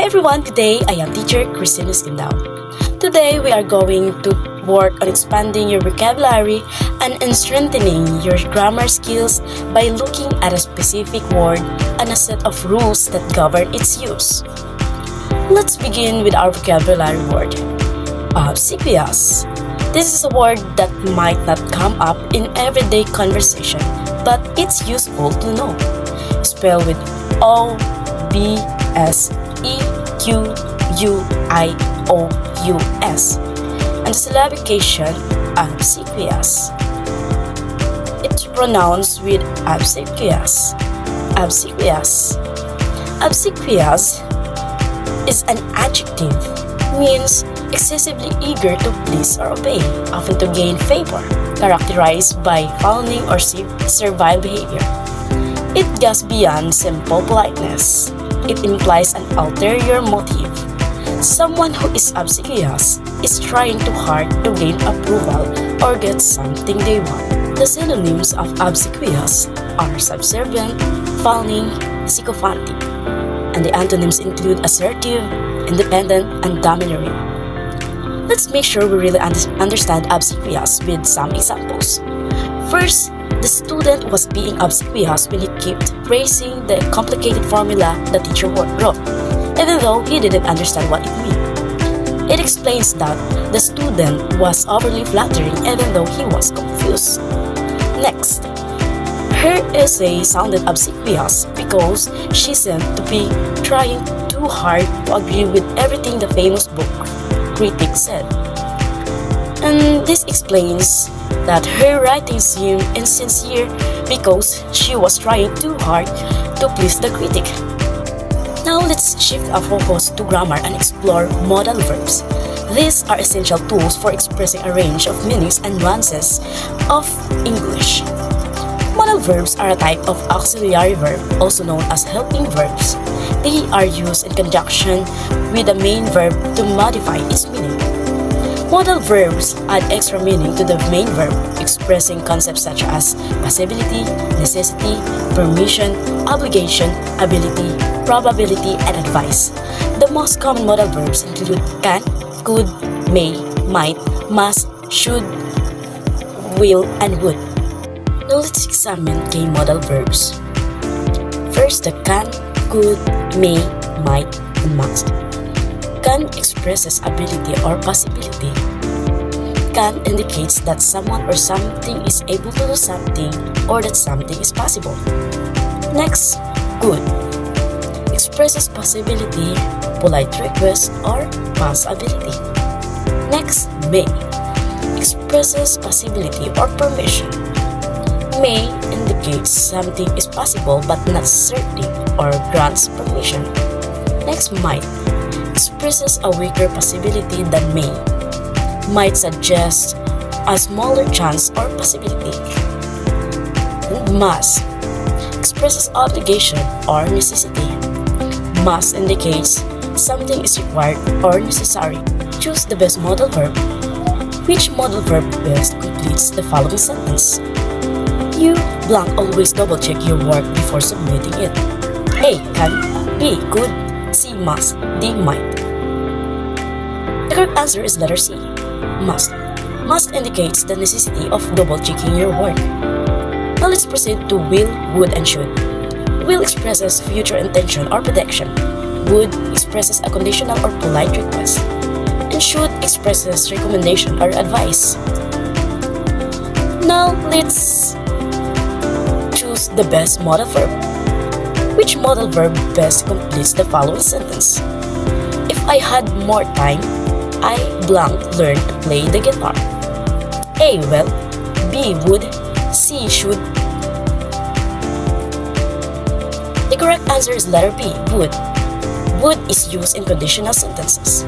Hi everyone, today I am teacher Cristine Quindao. Today we are going to work on expanding your vocabulary and in strengthening your grammar skills by looking at a specific word and a set of rules that govern its use. Let's begin with our vocabulary word, obsequious. This is a word that might not come up in everyday conversation, but it's useful to know. Spelled with obsequious and syllabication obsequious. It's pronounced with obsequious. Obsequious. Obsequious is an adjective, means excessively eager to please or obey, often to gain favor, characterized by fawning or servile behavior. It goes beyond simple politeness. It implies an ulterior motive. Someone who is obsequious is trying too hard to gain approval or get something they want. The synonyms of obsequious are subservient, fawning, sycophantic, and the antonyms include assertive, independent, and domineering. Let's make sure we really understand obsequious with some examples. First, the student was being obsequious when he kept praising the complicated formula the teacher wrote, even though he didn't understand what it meant. It explains that the student was overly flattering even though he was confused. Next, her essay sounded obsequious because she seemed to be trying too hard to agree with everything the famous book critic said. And this explains that her writing seemed insincere because she was trying too hard to please the critic. Now let's shift our focus to grammar and explore modal verbs. These are essential tools for expressing a range of meanings and nuances of English. Modal verbs are a type of auxiliary verb, also known as helping verbs. They are used in conjunction with the main verb to modify its meaning. Modal verbs add extra meaning to the main verb, expressing concepts such as possibility, necessity, permission, obligation, ability, probability, and advice. The most common modal verbs include can, could, may, might, must, should, will, and would. Now let's examine key modal verbs. First, the can, could, may, might, and must. Can expresses ability or possibility. Can indicates that someone or something is able to do something or that something is possible. Next, could expresses possibility, polite request, or possibility. Next, may expresses possibility or permission. May indicates something is possible but not certain or grants permission. Next, might expresses a weaker possibility than may. Might suggest a smaller chance or possibility. And must expresses obligation or necessity. Must indicates something is required or necessary. Choose the best modal verb. Which modal verb best completes the following sentence? You blank always double check your work before submitting it. A. Can. B. Could. C. Must. D. Might. The correct answer is letter C. Must. Must indicates the necessity of double-checking your work. Now let's proceed to will, would, and should. Will expresses future intention or prediction. Would expresses a conditional or polite request. And should expresses recommendation or advice. Now let's choose the best modal verb. Which modal verb best completes the following sentence? If I had more time, I blank learned to play the guitar. A. Well. B. Would. C. Should. The correct answer is letter B. Would. Would is used in conditional sentences.